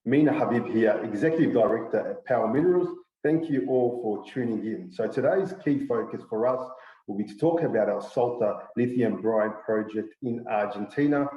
Mena Habib here, Executive Director at Power Minerals. Thank you all for tuning in. So today's key focus for us will be to talk about our Salta lithium brine project in Argentina.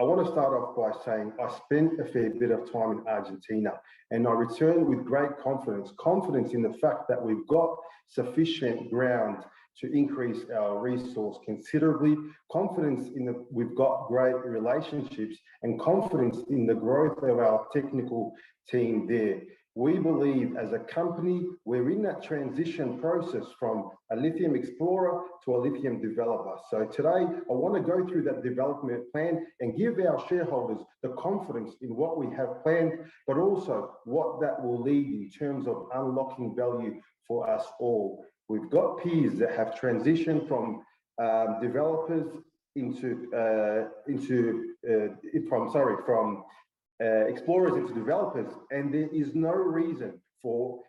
I want to start off by saying I spent a fair bit of time in Argentina and I returned with great confidence in the fact that we've got sufficient ground to increase our resource considerably, confidence in that we've got great relationships and confidence in the growth of our technical team there. We believe as a company, we're in that transition process from a lithium explorer to a lithium developer. So today, I want to go through that development plan and give our shareholders the confidence in what we have planned, but also what that will lead in terms of unlocking value for us all. We've got peers that have transitioned from developers from explorers into developers, and there is no reason for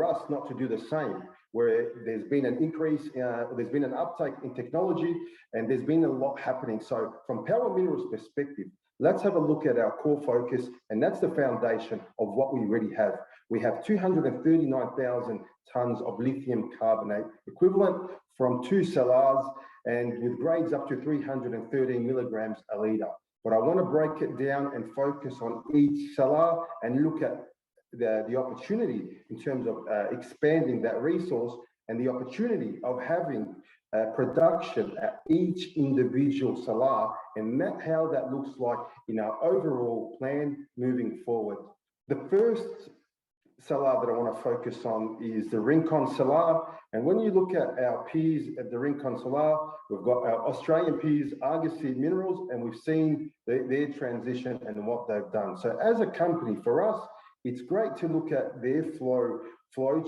us not to do the same. Where there's been an increase, there's been an uptake in technology, and there's been a lot happening. So from Power Minerals' perspective, let's have a look at our core focus, and that's the foundation of what we already have. We have 239,000 tons of lithium carbonate equivalent from 2 salars, and with grades up to 313 milligrams a litre. But I want to break it down and focus on each salar and look at the opportunity in terms of expanding that resource and the opportunity of having production at each individual salar, and how that looks like in our overall plan moving forward. The first salar that I want to focus on is the Rincon Salar. And when you look at our peers at the Rincon Salar, we've got our Australian peers, Argosy Minerals, and we've seen their transition and what they've done. So as a company, for us, it's great to look at their flow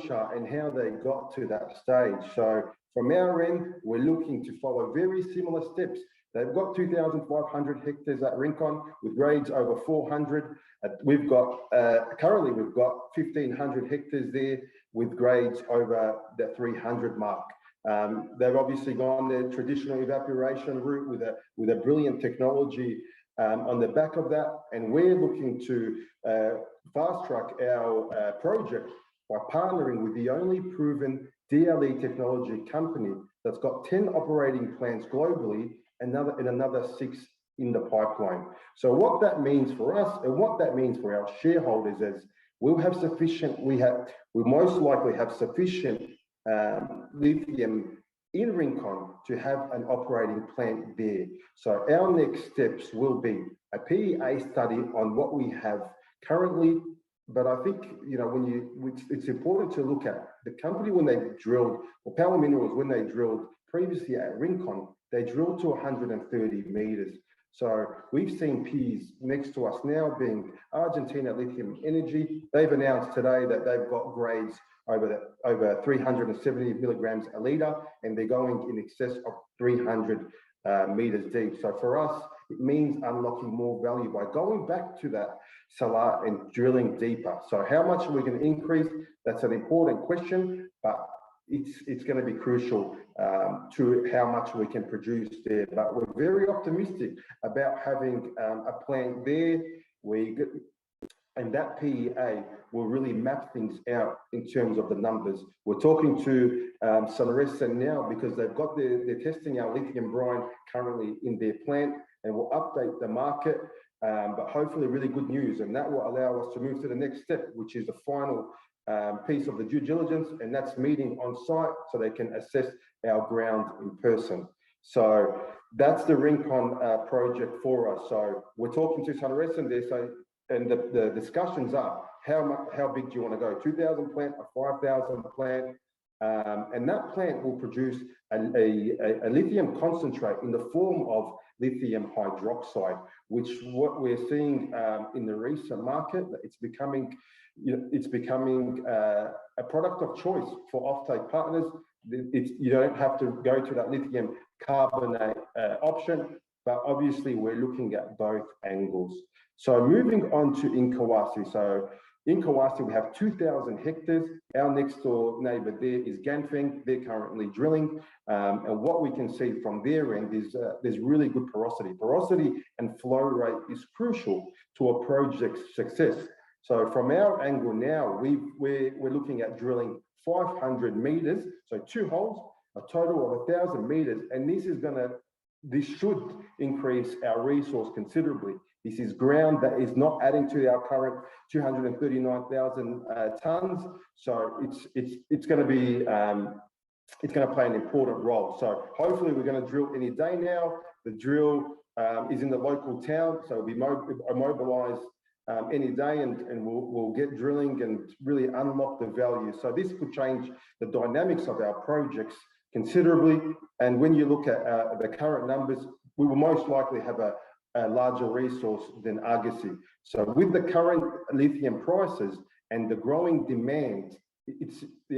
chart and how they got to that stage. So from our end, we're looking to follow very similar steps. They've got 2,500 hectares at Rincon with grades over 400. We've got, currently we've got 1,500 hectares there with grades over the 300 mark. They've obviously gone the traditional evaporation route with a brilliant technology on the back of that. And we're looking to fast track our project by partnering with the only proven DLE technology company that's got 10 operating plants globally, and another 6 in the pipeline. So what that means for us and what that means for our shareholders is we'll have sufficient, we most likely have sufficient lithium in Rincon to have an operating plant there. So our next steps will be a PEA study on what we have currently. But I think, you know, it's important to look at the company when they drilled, or Power Minerals, when they drilled previously at Rincon, they drilled to 130 meters. So we've seen peers next to us now being Argentina Lithium Energy. They've announced today that they've got grades over 370 milligrams a litre, and they're going in excess of 300 meters deep. So for us, it means unlocking more value by going back to that salar and drilling deeper. So how much are we going to increase? That's an important question, but it's going to be crucial to how much we can produce there. But we're very optimistic about having a plant there. And that PEA will really map things out in terms of the numbers. We're talking to Sunresa now because they're testing our lithium brine currently in their plant, and we'll update the market. But hopefully really good news, and that will allow us to move to the next step, which is the final piece of the due diligence, and that's meeting on site so they can assess our ground in person. So that's the Rincon project for us. So we're talking to Sunresa and they say, and the discussions are how big do you want to go? 2,000 plant, a 5,000 plant, and that plant will produce a lithium concentrate in the form of lithium hydroxide, which what we're seeing in the recent market, it's becoming a product of choice for offtake partners. You don't have to go to that lithium carbonate option, but obviously we're looking at both angles. So moving on to Incahuasi. So In Kawasi, we have 2,000 hectares. Our next door neighbour there is Ganfeng. They're currently drilling. And what we can see from their end is there's really good porosity. Porosity and flow rate is crucial to a project's success. So from our angle now, we're looking at drilling 500 meters, so 2 holes, a total of 1,000 meters, and this should increase our resource considerably. This is ground that is not adding to our current 239,000 tons, so it's going to be it's going to play an important role. So hopefully we're going to drill any day now. The drill is in the local town, so we'll be mobilised any day, and we'll get drilling and really unlock the value. So this could change the dynamics of our projects considerably. And when you look at the current numbers, we will most likely have a larger resource than Argosy. So with the current lithium prices and the growing demand, it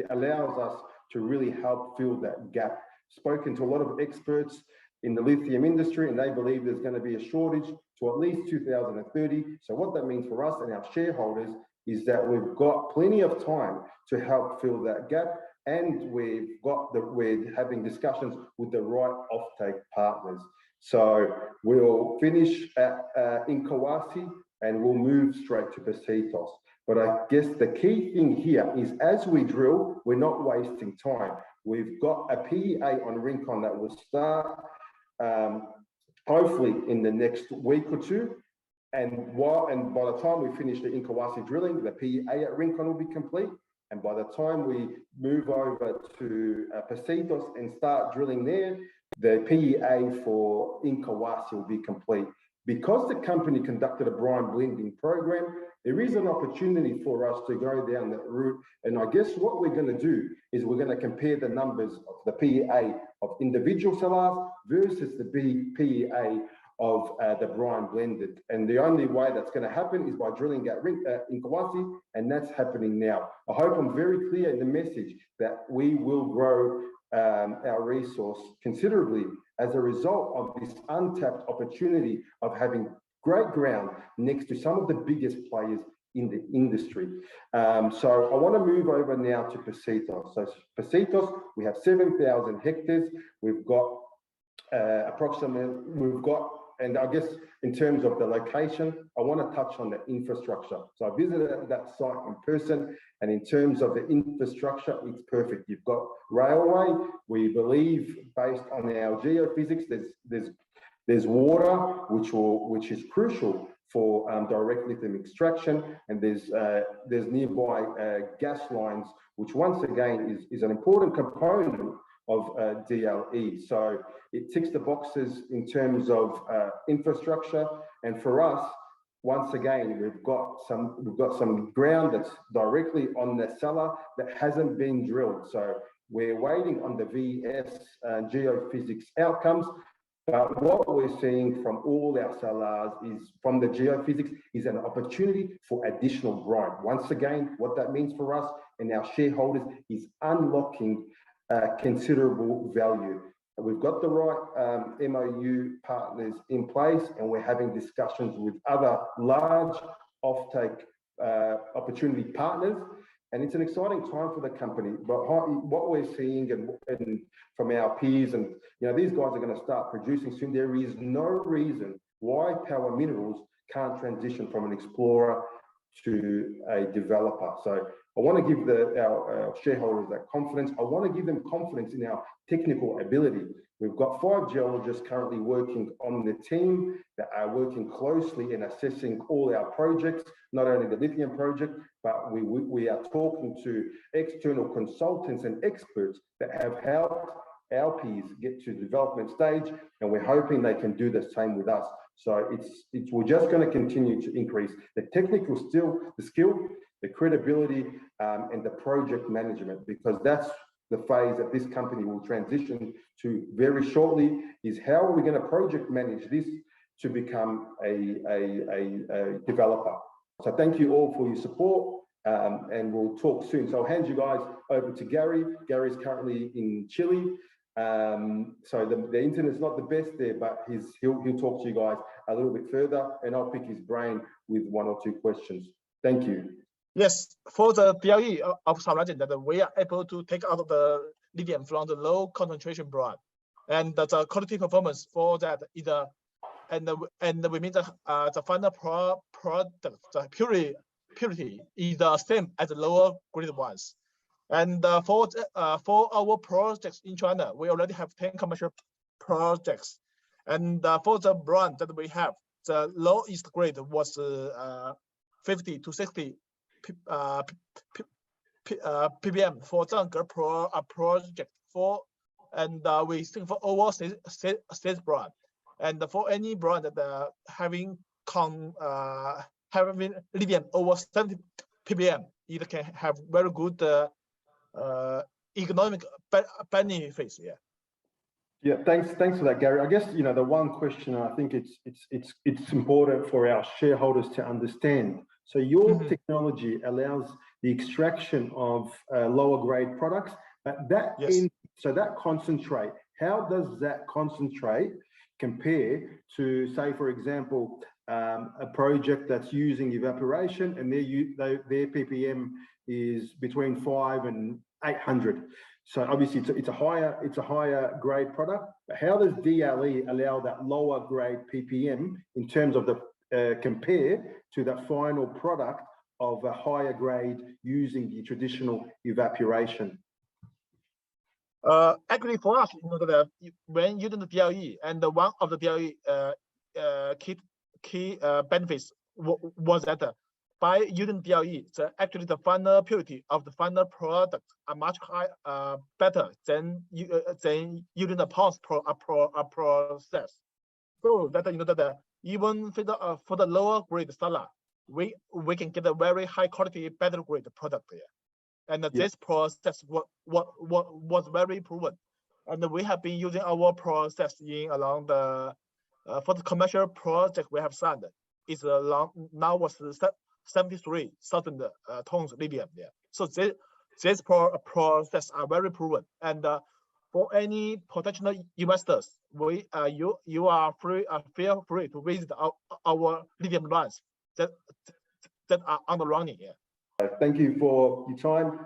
allows us to really help fill that gap. Spoken to a lot of experts in the lithium industry, and they believe there's going to be a shortage to at least 2030. So what that means for us and our shareholders is that we've got plenty of time to help fill that gap, and we're having discussions with the right offtake partners. So we'll finish in Kawasi and we'll move straight to Pasitos. But I guess the key thing here is as we drill, we're not wasting time. We've got a PEA on Rincon that will start hopefully in the next week or two. And by the time we finish the Inkawasi drilling, the PEA at Rincon will be complete. And by the time we move over to Pasitos and start drilling there, the PEA for Inkawasi will be complete. Because the company conducted a brine blending program, there is an opportunity for us to go down that route. And I guess what we're going to do is we're going to compare the numbers of the PEA of individual salars versus the PEA of the brine blended. And the only way that's going to happen is by drilling at Inkawasi, and that's happening now. I hope I'm very clear in the message that we will grow our resource considerably as a result of this untapped opportunity of having great ground next to some of the biggest players in the industry. So I want to move over now to Pasitos. So Pasitos, we have 7,000 hectares. We've got and I guess in terms of the location, I want to touch on the infrastructure. So I visited that site in person, and in terms of the infrastructure, it's perfect. You've got railway. We believe, based on our geophysics, there's water, which is crucial for direct lithium extraction, and there's nearby gas lines, which once again is an important component of DLE. So it ticks the boxes in terms of infrastructure, and for us, once again, we've got some ground that's directly on the cellar that hasn't been drilled. So we're waiting on the VS geophysics outcomes. But what we're seeing from all our salars is, from the geophysics, is an opportunity for additional brine. Once again, what that means for us and our shareholders is unlocking considerable value. We've got the right MOU partners in place, and we're having discussions with other large offtake opportunity partners. And it's an exciting time for the company. But what we're seeing and from our peers, and these guys are going to start producing soon. There is no reason why Power Minerals can't transition from an explorer to a developer. So I want to give our shareholders that confidence. I want to give them confidence in our technical ability. We've got 5 geologists currently working on the team that are working closely in assessing all our projects, not only the lithium project, but we are talking to external consultants and experts that have helped our peers get to development stage, and we're hoping they can do the same with us. So we're just going to continue to increase the technical skill, the credibility, and the project management, because that's the phase that this company will transition to very shortly. Is how are we going to project manage this to become a developer? So thank you all for your support, and we'll talk soon. So I'll hand you guys over to Gary. Gary's currently in Chile. So the internet's not the best there, but he'll talk to you guys a little bit further, and I'll pick his brain with 1 or 2 questions. Thank you. Yes, for the DLE of Samrajin, that we are able to take out of the lithium from the low concentration brine, and the quality performance for that is and we mean the final product, the purity is the same as the lower grade ones. And for our projects in China, we already have 10 commercial projects, and for the brand that we have, the lowest grade was 50 to 60 ppm for Zhangge project for, and we think for over sales brand, and for any brand that having lithium over 70 ppm, it can have very good economic benefits. Yeah. Yeah, thanks for that, Gary. I guess the one question, I think it's important for our shareholders to understand. So your technology allows the extraction of lower grade products, but that concentrate. How does that concentrate compare to, say, for example, a project that's using evaporation and their ppm is between 500 and 800? So obviously it's a higher grade product. But how does DLE allow that lower grade ppm in terms of the compare to the final product of a higher grade using the traditional evaporation? Actually, for us, that when using the DLE, and one of the DLE key benefits was that by using DLE, actually the final purity of the final product are much better than using the post process. So that that even for the lower grade solar, we can get a very high quality, better grade product here. And this process was very proven, and we have been using our process in along the for the commercial project we have signed. It's now was 73,000 tons lithium there. So this process are very proven, and for any potential investors, you are feel free to visit our lithium lines that are on the running here. Thank you for your time.